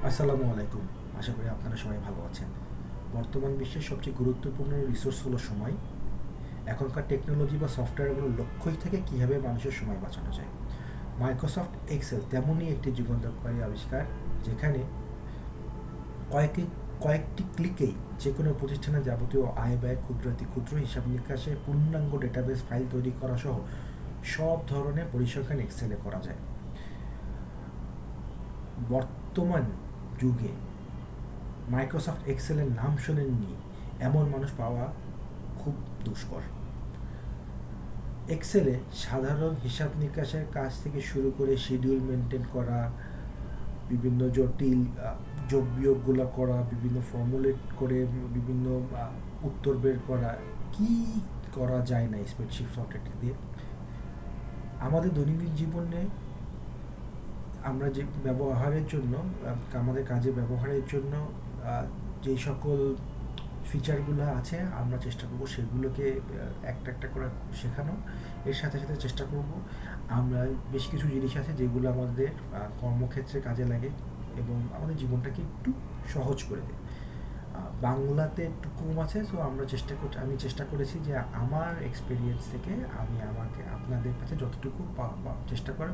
আসসালামু আলাইকুম। আশা করি আপনারা সবাই ভালো আছেন। বর্তমান বিশ্বের সবচেয়ে গুরুত্বপূর্ণ রিসোর্স হলো সময়। এখনকার টেকনোলজি বা সফটওয়্যারগুলোর লক্ষ্যই থাকে কীভাবে মানুষের সময় বাঁচানো যায়। মাইক্রোসফট এক্সেল তেমনই একটি যুগান্তকারী আবিষ্কার, যেখানে কয়েকটি কয়েকটি ক্লিকেই যে কোনো প্রতিষ্ঠানের যাবতীয় আয় ব্যয়, ক্ষুদ্রাতি ক্ষুদ্র হিসাব নিকাশে পূর্ণাঙ্গ ডেটাবেস ফাইল তৈরি করা সহ সব ধরনের পরিসংখ্যান এক্সেলে করা যায়। বর্তমান যুগে মাইক্রোসফট এক্সেলের নাম শোনেননি এমন মানুষ পাওয়া খুব দুষ্কর। এক্সেলে সাধারণ হিসাব নিকাশের কাজ থেকে শুরু করে শিডিউল মেনটেন করা, বিভিন্ন জটিল যোগ বিয়োগগুলো করা, বিভিন্ন ফর্মুলেট করে বিভিন্ন উত্তর বের করা, কি করা যায় না স্প্রেডশিট সফটওয়্যারটি দিয়ে। আমাদের দৈনন্দিন জীবনে আমরা যে ব্যবহারের জন্য, আমাদের কাজে ব্যবহারের জন্য যেই সকল ফিচারগুলো আছে আমরা চেষ্টা করব সেগুলোকে একটা একটা করে শেখানো। এর সাথে সাথে চেষ্টা করব আমরা বেশ কিছু জিনিস আছে যেগুলো আমাদের কর্মক্ষেত্রে কাজে লাগে এবং আমাদের জীবনটাকে একটু সহজ করে দেয়। বাংলাতে একটু কম আছে, সো আমি চেষ্টা করেছি যে আমার এক্সপিরিয়েন্স থেকে আমি আপনাদের কাছে যতটুকু চেষ্টা করে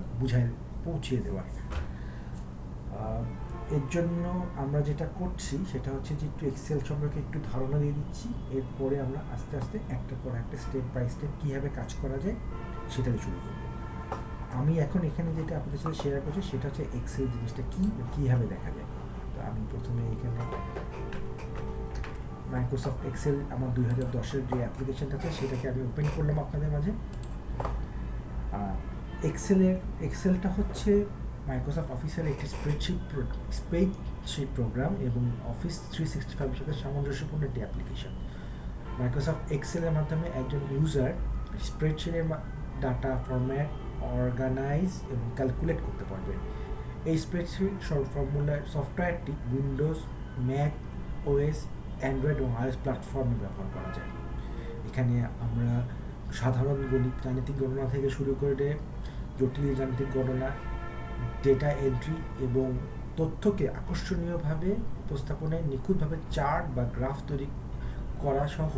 পৌঁছিয়ে দেওয়ার। এর জন্য আমরা যেটা করছি সেটা হচ্ছে যে একটু এক্সেল সম্পর্কে একটু ধারণা দিয়ে দিচ্ছি। এরপরে আমরা আস্তে আস্তে একটা পর একটা স্টেপ বাই স্টেপ কীভাবে কাজ করা যায় সেটা দিয়ে শুরু করব। আমি এখন এখানে যেটা আপনাদের সাথে শেয়ার করছি সেটা হচ্ছে এক্সেল জিনিসটা কী, কীভাবে দেখা যায়। তো আমি প্রথমে এখানে মাইক্রোসফট এক্সেল আমার 2010-এর যে অ্যাপ্লিকেশনটা আছে সেটাকে আমি ওপেন করলাম আপনাদের মাঝে। এক্সেলটা হচ্ছে মাইক্রোসফট অফিসের একটি স্প্রেডশিট প্রোগ্রাম এবং অফিস 365 সাথে সামঞ্জস্যপূর্ণ একটি অ্যাপ্লিকেশন। মাইক্রোসফট এক্সেলের মাধ্যমে একজন ইউজার স্প্রেডশিটের ডাটা ফরম্যাট, অর্গানাইজ এবং ক্যালকুলেট করতে পারবে। এই স্প্রেডশিট সফটওয়্যারটি উইন্ডোজ, ম্যাক ওএস, অ্যান্ড্রয়েড এবং আইওএস প্ল্যাটফর্মে ব্যবহার করা যায়। এখানে আমরা সাধারণ গাণিতিক গণনা থেকে শুরু করে জটিল গাণিতিক গণনা, ডেটা এন্ট্রি এবং তথ্যকে আকর্ষণীয়ভাবে উপস্থাপনায় নিখুঁতভাবে চার্ট বা গ্রাফ তৈরি করা সহ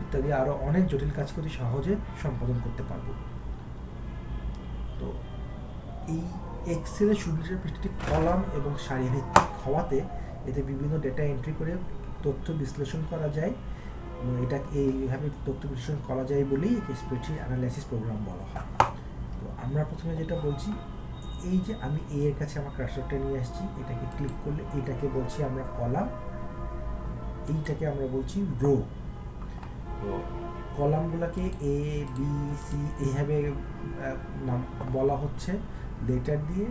ইত্যাদি আরও অনেক জটিল কাজ করে সহজে সম্পাদন করতে পারব। তো এই এক্সেলের সুবিধার পৃষ্ঠটি কলাম এবং সারিভিত্তিক হওয়াতে এতে বিভিন্ন ডেটা এন্ট্রি করে তথ্য বিশ্লেষণ করা যায় এবং এটা এইভাবে তথ্য বিশ্লেষণ করা যায় বলেই একে স্প্রেডশিট অ্যানালাইসিস প্রোগ্রাম বলা হয়। তো আমরা প্রথমে যেটা বলছি, এই যে আমি এ এর কাছে আমার কার্সরটা নিয়ে আসছি, এটাকে ক্লিক করলে এটাকে বলছি আমরা কলাম, এইটাকে আমরা বলছি রো। তো কলামগুলোকে এ বি সি এইভাবে নাম বলা হচ্ছে লেটার দিয়ে,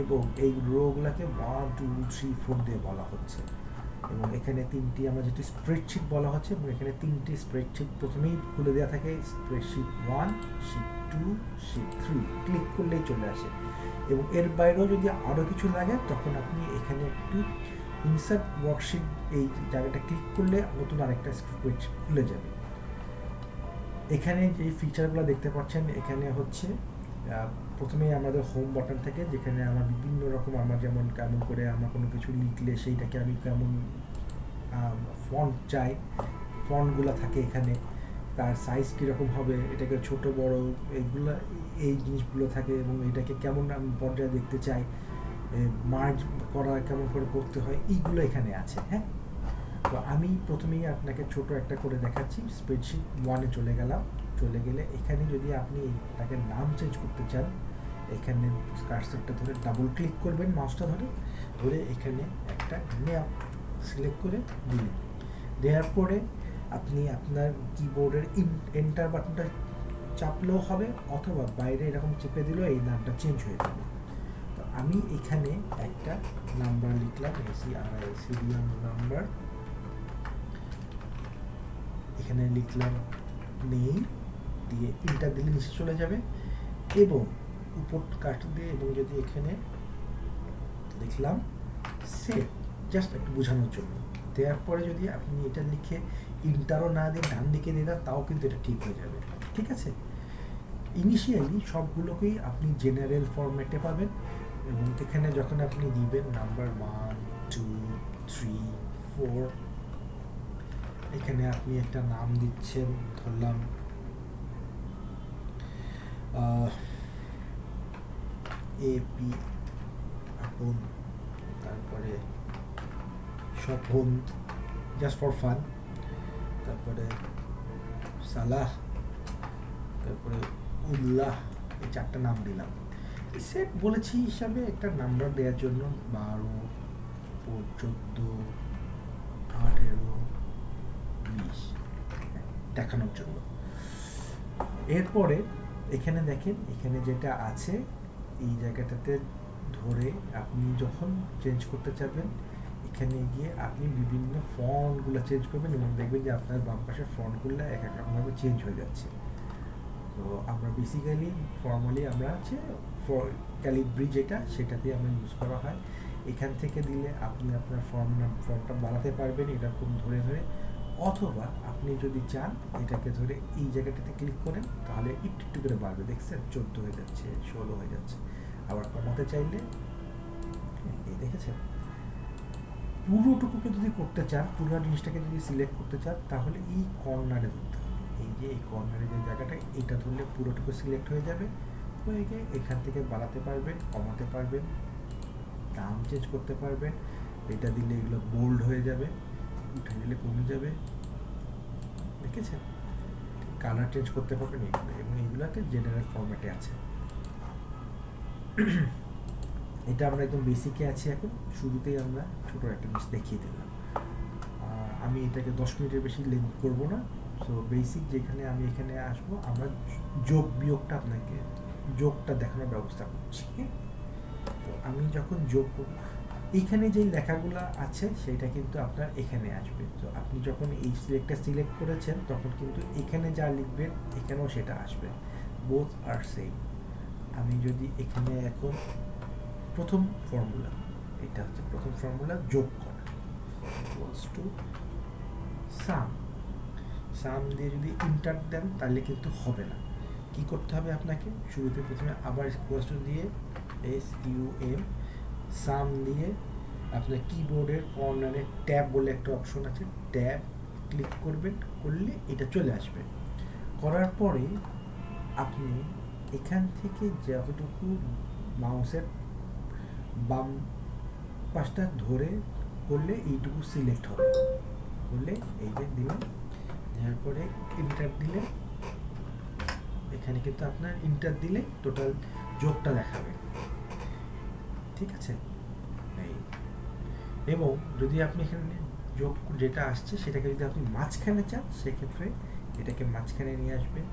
এবং এই রোগুলোকে 1 2 3 4 দিয়ে বলা হচ্ছে। এবং এখানে তিনটি আমরা যেটি স্প্রেডশিট বলা হচ্ছে এবং এখানে তিনটি স্প্রেডশিট প্রথমেই খুলে দেওয়া থাকে, স্প্রেডশিট 1, শিট 2, শিট 3। ক্লিক করলেই চলে আসে এবং এর বাইরেও যদি আরও কিছু লাগে তখন আপনি এখানে একটু ইনসার্ট ওয়ার্কশিট এই জায়গাটা ক্লিক করলে নতুন আরেকটা স্প্রেডশিট খুলে যাবে। এখানে যে ফিচারগুলো দেখতে পাচ্ছেন, এখানে হচ্ছে প্রথমেই আমাদের হোম বাটন থেকে, যেখানে আমার বিভিন্ন রকম আমার যেমন কেমন করে আমার কোনো কিছু লিখলে সেইটাকে আমি কেমন ফন্ট চাই, ফন্টগুলো থাকে এখানে, তার সাইজ কীরকম হবে, এটাকে ছোট বড় এইগুলো এই জিনিসগুলো থাকে এবং এটাকে কেমন আমি পর্যায়ে দেখতে চাই, মার্জ করা কেমন করে করতে হয়, এইগুলো এখানে আছে। হ্যাঁ, তো আমি প্রথমেই আপনাকে ছোট একটা করে দেখাচ্ছি। স্প্রেডশিট 1-এ চলে গেলে এখানে যদি আপনি তাকে নাম চেঞ্জ করতে চান, এখানে কার্সরটা ধরে ডাবল ক্লিক করবেন, মাউসটা ধরে এখানে একটা নেম সিলেক্ট করে দিলেন। দেওয়ার পরে আপনি আপনার কিবোর্ডের এন্টার বাটনটা চাপলেও হবে অথবা বাইরে এরকম চেপে দিলেও এই নামটা চেঞ্জ হয়ে যাবে। তো আমি এখানে একটা নাম্বার লিখলাম, সিরিয়াল নাম্বার, এখানে লিখলাম নেই, দিয়ে ইন্টার দিলে নিচে চলে যাবে এবং উপর কাট দিয়ে এবং যদি এখানে লিখলাম সেভ, জাস্ট একটু বোঝানোর জন্য। দেওয়ার পরে যদি আপনি এটা লিখে ইন্টারও না দিয়ে ডান দিকে দিয়ে দেন তাও কিন্তু এটা ঠিক হয়ে যাবে। ঠিক আছে, ইনিশিয়ালি সবগুলোকেই আপনি জেনারেল ফরম্যাটে পাবেন এবং এখানে যখন আপনি দিবেন নাম্বার 1 3 4, এখানে আপনি একটা নাম দিচ্ছেন, ধরলাম এপি আপন, তারপরে স্বপন, জাস্ট ফর ফান, তারপরে সালাহ, তারপরে উল্লাহ, এই 4টা নাম দিলাম। সেট বলেছি হিসাবে একটা নাম্বার দেওয়ার জন্য, 12, 14, 18, 20 দেখানোর জন্য। এরপরে এখানে দেখেন, এখানে যেটা আছে এই জায়গাটাতে ধরে আপনি যখন চেঞ্জ করতে চাইবেন, এখানে গিয়ে আপনি বিভিন্ন ফন্টগুলো চেঞ্জ করবেন এবং দেখবেন যে আপনার বাম পাশের ফন্টগুলো এক এক রকমভাবে চেঞ্জ হয়ে যাচ্ছে। তো আমরা বেসিক্যালি ফর্মালি আমরা হচ্ছে ক্যালিব্রি যেটা, সেটাতে আমরা ইউজ করা হয়। এখান থেকে দিলে আপনি আপনার ফর্মটা বাড়াতে পারবেন এরকম ধরে ধরে, অথবা আপনি যদি চান এটাকে ধরে এই জায়গাটাতে ক্লিক করেন তাহলে একটু একটু করে বাড়বে, দেখছেন 14 হয়ে যাচ্ছে, 16 হয়ে যাচ্ছে। আবার কমাতে চাইলে এই দেখেছেন, পুরোটুকুকে যদি করতে চান, পুরো জিনিসটাকে যদি সিলেক্ট করতে চান তাহলে এই কর্নারে ধরতে হবে। এই যে এই কর্নারে যে জায়গাটা, এটা ধরলে পুরোটুকু সিলেক্ট হয়ে যাবে, হয়ে গিয়ে এখান থেকে বাড়াতে পারবেন, কমাতে পারবেন, দাম চেঞ্জ করতে পারবেন। এটা দিলে এগুলো বোল্ড হয়ে যাবে, উঠে দিলে কমে যাবে, দেখেছেন? কালার চেঞ্জ করতে পারবেন এইগুলো, এবং এইগুলোকে জেনারেল ফরম্যাটে আছে। এটা আমরা একদম বেসিকে আছি এখন। শুরুতেই আমরা ছোটো একটা জিনিস দেখিয়ে দিলাম। আমি এটাকে 10 মিনিটের বেশি লেন্থ করবো না। সো বেসিক যেখানে আমি এখানে আসবো, আমরা যোগ বিয়োগটা আপনাকে যোগটা দেখানোর ব্যবস্থা করছি। তো আমি যখন যোগ করব, এইখানে যেই লেখাগুলো আছে সেটা কিন্তু আপনার এখানে আসবে। তো আপনি যখন এই সিলেক্ট করেছেন তখন কিন্তু এখানে যা লিখবেন এখানেও সেটা আসবে, বোথ আর সেম। আমি যদি এখানে এখন প্রথম ফর্মুলা, এটা হচ্ছে প্রথম ফর্মুলা, যোগ করা ইকুয়ালস টু সাম দিয়ে যদি ইন্টার দেন তাহলে কিন্তু হবে না। কি করতে হবে আপনাকে? শুরুতে প্রথমে আবার ইকুয়ালস টু দিয়ে SUM সাম দিয়ে আপনার কিবোর্ডের কর্নারে ট্যাব বলে একটা অপশন আছে, ট্যাব ক্লিক করবেন, করলে এটা চলে আসবে। করার পরে আপনি এখান থেকে যতটুকু মাউসের বাম পাশটা ধরে করলে এইটুকু সিলেক্ট হবে, করলে এই যে দিলাম, দেওয়ার পরে ইন্টার দিলে এখানে কিন্তু আপনার ইন্টার দিলে টোটাল যোগটা দেখাবে, ঠিক আছে? এই এবং যদি আপনি এখানে যোগ যেটা আসছে সেটাকে যদি আপনি মাঝখানে চান, সেক্ষেত্রে এটাকে মাঝখানে নিয়ে আসবেন।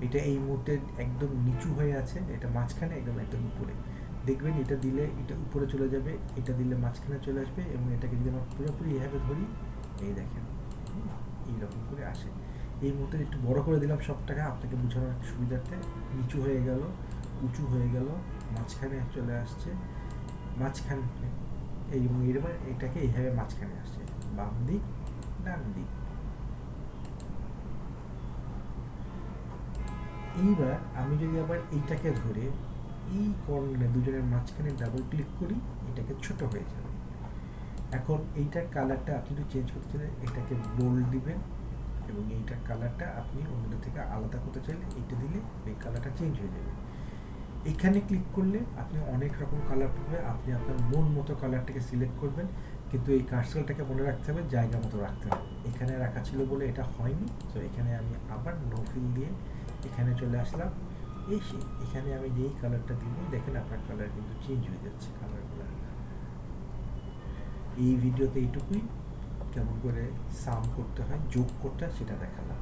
এটা এই মুহূর্তে একদম নিচু হয়ে আছে, এটা মাঝখানে একদম উপরে দেখবেন। এটা দিলে এটা উপরে চলে যাবে, এটা দিলে মাঝখানে চলে আসবে, এবং এটাকে যদি আমরা পুরোপুরি এভাবে ধরি, এই দেখেন এইরকম করে আসে। এই মুহূর্তে একটু বড় করে দিলাম সবটাকে আপনাকে বোঝানোর সুবিধার্থে। নিচু হয়ে গেল, উঁচু হয়ে গেল, মাঝখানে চলে আসছে, মাঝখানে এই এবার এটাকে এইভাবে মাঝখানে আসছে, বাম দিক ডান দিক। এইবার আমি যদি আবার এইটাকে ধরে এই কর্নারে দুজনের মাঝখানে ডাবল ক্লিক করি, এটাকে ছোট হয়ে যাবে। এখন এইটার কালারটা আপনি যদি চেঞ্জ করতে চাইলে এটাকে বোল্ড দিবেন, এবং এইটার কালারটা আপনি অন্যদের থেকে আলাদা করতে চাইলে এইটা দিলে এই কালারটা চেঞ্জ হয়ে যাবে। এখানে ক্লিক করলে আপনি অনেক রকম কালার পাবে, আপনি আপনার মন মতো কালারটাকে সিলেক্ট করবেন, কিন্তু এই কার্সরটাকে মনে রাখতে হবে, জায়গা মতো রাখতে হবে। এখানে রাখা ছিল বলে এটা হয়নি, তো এখানে আমি আবার নো ফিল দিয়ে এখানে চলে আসলাম। এখানে আমি যেই কালারটা দিব, দেখেন আপনার কালার কিন্তু চেঞ্জ হয়ে যাচ্ছে কালারগুলো। এই ভিডিওতে এইটুকুই, কেমন করে সাম করতে হয়, যোগ করতে হয় সেটা দেখালাম।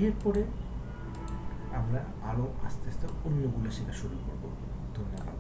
এরপরে আমরা আরও আস্তে আস্তে অন্যগুলো শেখা শুরু করব। ধন্যবাদ।